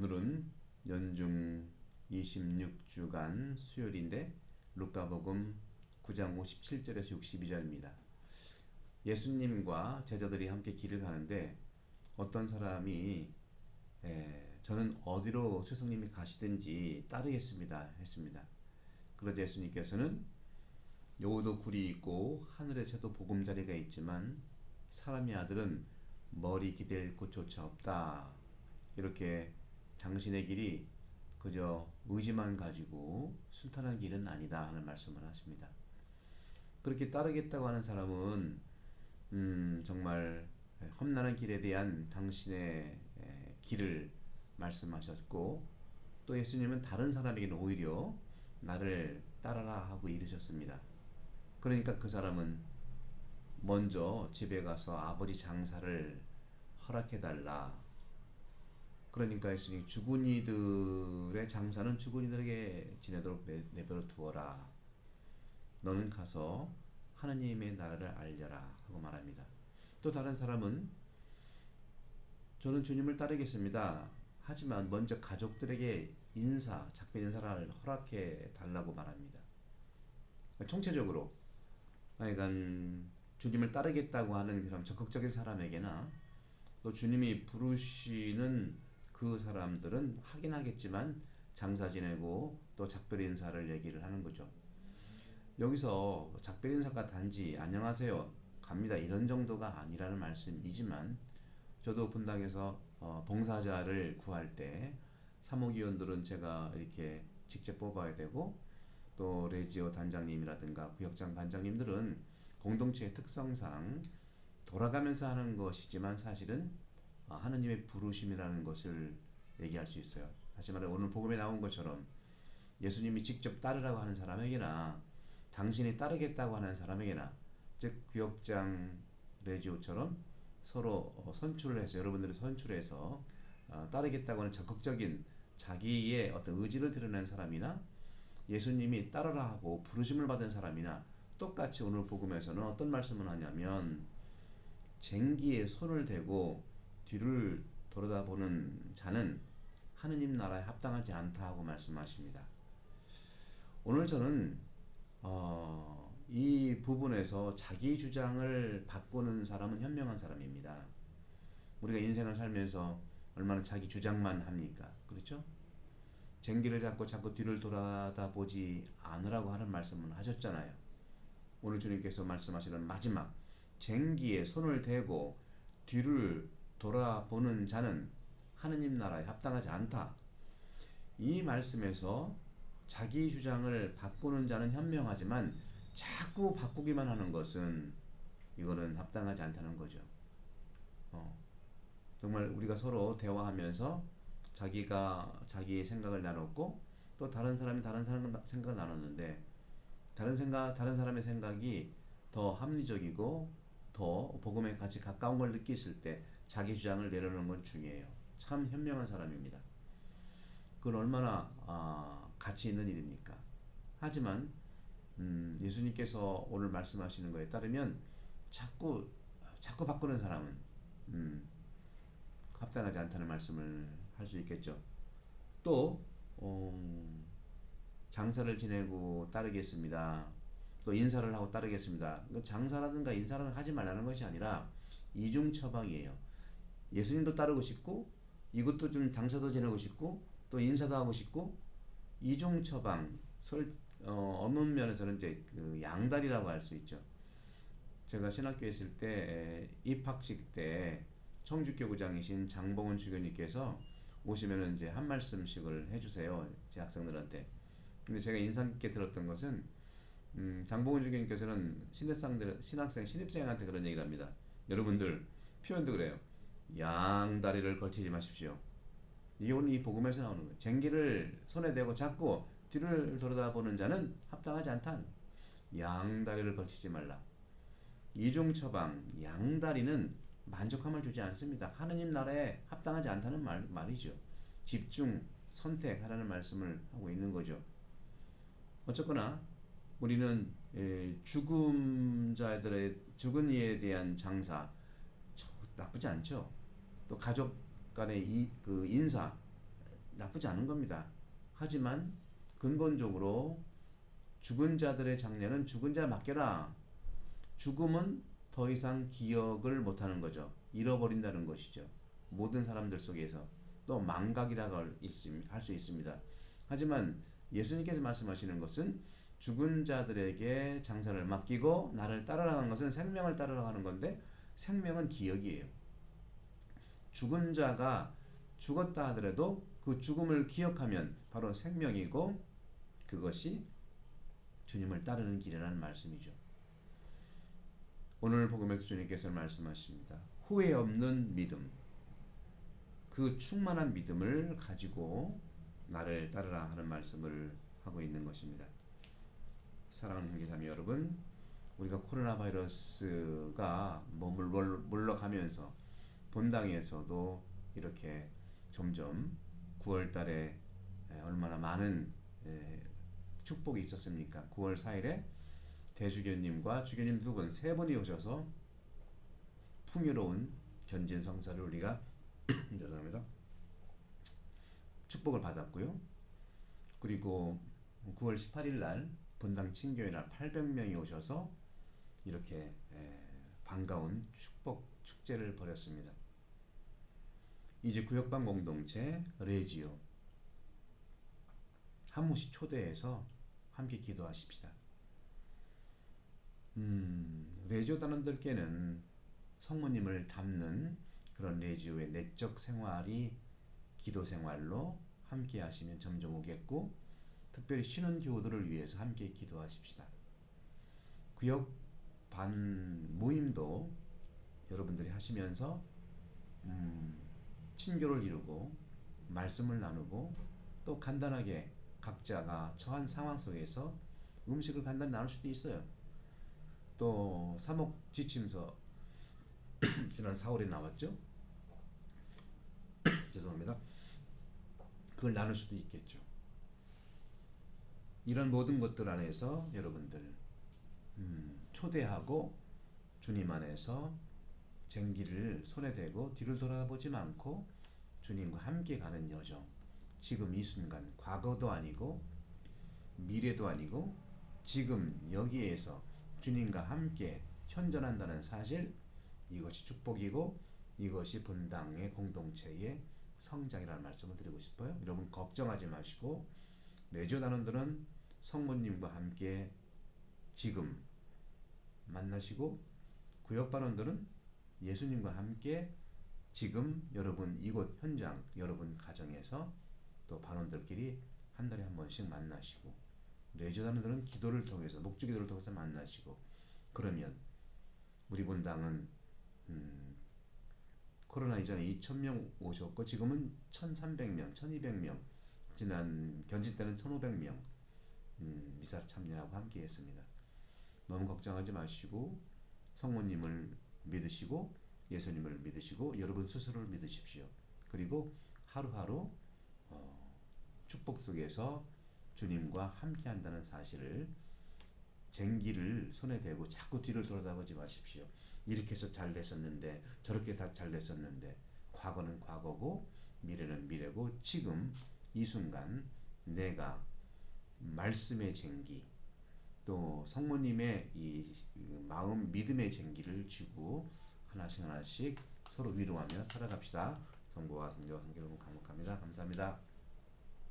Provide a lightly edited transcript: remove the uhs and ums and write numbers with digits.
오늘은 연중 26주간 수요일인데 루카복음 9장 57절에서 62절입니다. 예수님과 제자들이 함께 길을 가는데 어떤 사람이 저는 어디로 스승님이 가시든지 따르겠습니다 했습니다. 그러자 예수님께서는 여우도 굴이 있고 하늘의 새도 보금자리가 있지만 사람의 아들은 머리 기댈 곳조차 없다. 이렇게 당신의 길이 그저 의지만 가지고 순탄한 길은 아니다 하는 말씀을 하십니다. 그렇게 따르겠다고 하는 사람은 정말 험난한 길에 대한 당신의 길을 말씀하셨고, 또 예수님은 다른 사람에게는 오히려 나를 따라라 하고 이르셨습니다. 그러니까 그 사람은 먼저 집에 가서 아버지 장사를 허락해달라. 그러니까 예수님이 죽은 이들의 장사는 죽은 이들에게 지내도록 내버려 두어라. 너는 가서 하느님의 나라를 알려라 하고 말합니다. 또 다른 사람은 저는 주님을 따르겠습니다. 하지만 먼저 가족들에게 작별 인사를 허락해 달라고 말합니다. 총체적으로 그러니까 주님을 따르겠다고 하는 그런 적극적인 사람에게나 또 주님이 부르시는 그 사람들은 하긴 하겠지만 장사 지내고 또 작별 인사를 얘기를 하는 거죠. 여기서 작별 인사가 단지 안녕하세요 갑니다 이런 정도가 아니라는 말씀이지만, 저도 분당에서 봉사자를 구할 때 사목위원들은 제가 이렇게 직접 뽑아야 되고, 또 레지오 단장님이라든가 구역장 반장님들은 공동체의 특성상 돌아가면서 하는 것이지만 사실은 하느님의 부르심이라는 것을 얘기할 수 있어요. 다시 말해 오늘 복음에 나온 것처럼 예수님이 직접 따르라고 하는 사람에게나 당신이 따르겠다고 하는 사람에게나, 즉 구역장 레지오처럼 서로 선출을 해서 여러분들이 선출해서 따르겠다고 하는 적극적인 자기의 어떤 의지를 드러낸 사람이나 예수님이 따르라 하고 부르심을 받은 사람이나 똑같이 오늘 복음에서는 어떤 말씀을 하냐면 쟁기에 손을 대고 뒤를 돌아다보는 자는 하느님 나라에 합당하지 않다 하고 말씀하십니다. 오늘 저는 이 부분에서 자기 주장을 바꾸는 사람은 현명한 사람입니다. 우리가 인생을 살면서 얼마나 자기 주장만 합니까? 그렇죠? 쟁기를 잡고 자꾸 뒤를 돌아다보지 않으라고 하는 말씀을 하셨잖아요. 오늘 주님께서 말씀하시는 마지막 쟁기에 손을 대고 뒤를 돌아보는 자는 하느님 나라에 합당하지 않다. 이 말씀에서 자기 주장을 바꾸는 자는 현명하지만 자꾸 바꾸기만 하는 것은 이거는 합당하지 않다는 거죠. 정말 우리가 서로 대화하면서 자기의 생각을 나눴고, 또 다른 사람이 다른 생각을 나눴는데 다른 사람의 생각이 더 합리적이고 더 복음에 같이 가까운 걸 느끼실 때 자기 주장을 내려놓는 건 중요해요. 참 현명한 사람입니다. 그건 얼마나 가치 있는 일입니까? 하지만 예수님께서 오늘 말씀하시는 거에 따르면 자꾸 바꾸는 사람은 합당하지 않다는 말씀을 할 수 있겠죠. 또 장사를 지내고 따르겠습니다. 또 인사를 하고 따르겠습니다. 장사라든가 인사를 하지 말라는 것이 아니라 이중처방이에요. 예수님도 따르고 싶고 이것도 좀 장사도 지내고 싶고 또 인사도 하고 싶고, 이중처방. 어느 면에서는 이제 그 양다리라고 할 수 있죠. 제가 신학교에 있을 때 입학식 때 청주교구장이신 장봉원 주교님께서 오시면은 이제 한 말씀씩을 해주세요, 제 학생들한테. 근데 제가 인상 깊게 들었던 것은 장봉원 주교님께서는 신입생한테 그런 얘기를 합니다. 여러분들 표현도 그래요. 양다리를 걸치지 마십시오. 이게 오늘 이 복음에서 나오는 거예요. 쟁기를 손에 대고 잡고 뒤를 돌아다보는 자는 합당하지 않다. 양다리를 걸치지 말라. 이중처방, 양다리는 만족함을 주지 않습니다. 하느님 나라에 합당하지 않다는 말이죠. 집중, 선택하라는 말씀을 하고 있는 거죠. 어쨌거나 우리는 죽은 이에 대한 장사 나쁘지 않죠. 또 가족 간의 그 인사 나쁘지 않은 겁니다. 하지만 근본적으로 죽은 자들의 장례는 죽은 자 맡겨라. 죽음은 더 이상 기억을 못하는 거죠. 잃어버린다는 것이죠. 모든 사람들 속에서 또 망각이라고 할 수 있습니다. 하지만 예수님께서 말씀하시는 것은 죽은 자들에게 장사를 맡기고 나를 따르라는 것은 생명을 따르라는 건데, 생명은 기억이에요. 죽은 자가 죽었다 하더라도 그 죽음을 기억하면 바로 생명이고, 그것이 주님을 따르는 길이라는 말씀이죠. 오늘 복음에서 주님께서 말씀하십니다. 후회 없는 믿음, 그 충만한 믿음을 가지고 나를 따르라 하는 말씀을 하고 있는 것입니다. 사랑하는 형제자매 여러분, 우리가 코로나 바이러스가 몸을 물러가면서 본당에서도 이렇게 점점 9월 달에 얼마나 많은 축복이 있었습니까? 9월 4일에 대주교님과 주교님 두 분, 세 분이 오셔서 풍요로운 견진 성사를 우리가 죄송합니다. 축복을 받았고요. 그리고 9월 18일 날 본당 친교회 날 800명이 오셔서 이렇게 반가운 축복 축제를 벌였습니다. 이제 구역방 공동체 레지오 한 분씩 초대해서 함께 기도하십시다. 레지오 단원들께는 성모님을 담는 그런 레지오의 내적 생활이 기도 생활로 함께 하시면 점점 오겠고, 특별히 쉬는 교우들을 위해서 함께 기도하십시다. 구역 반 모임도 여러분들이 하시면서 친교를 이루고 말씀을 나누고, 또 간단하게 각자가 처한 상황 속에서 음식을 간단히 나눌 수도 있어요. 또 사목지침서 지난 4월에 나왔죠. 죄송합니다. 그걸 나눌 수도 있겠죠. 이런 모든 것들 안에서 여러분들 초대하고 주님 안에서 쟁기를 손에 대고 뒤를 돌아보지 않고 주님과 함께 가는 여정, 지금 이 순간, 과거도 아니고 미래도 아니고 지금 여기에서 주님과 함께 현존한다는 사실, 이것이 축복이고 이것이 본당의 공동체의 성장이라는 말씀을 드리고 싶어요. 여러분 걱정하지 마시고, 레지오 단원들은 성모님과 함께 지금 만나시고, 구역 단원들은 예수님과 함께 지금 여러분 이곳 현장, 여러분 가정에서 또 반원들끼리 한 달에 한 번씩 만나시고, 레지오 단원들은 기도를 통해서, 목주 기도를 통해서 만나시고, 그러면 우리 본당은 코로나 이전에 2,000명 오셨고 지금은 1,300명, 1,200명, 지난 견진 때는 1,500명 미사 참여하고 함께 했습니다. 너무 걱정하지 마시고 성모님을 믿으시고 예수님을 믿으시고 여러분 스스로를 믿으십시오. 그리고 하루하루 축복 속에서 주님과 함께 한다는 사실을, 쟁기를 손에 대고 자꾸 뒤를 돌아다보지 마십시오. 이렇게 해서 잘 됐었는데 저렇게 다 잘 됐었는데, 과거는 과거고 미래는 미래고 지금 이 순간 내가 말씀의 쟁기, 또 성모님의 이 마음 믿음의 쟁기를 쥐고 하나씩 하나씩 서로 위로하며 살아갑시다. 성부와 성자와 성령 감사합니다. 감사합니다.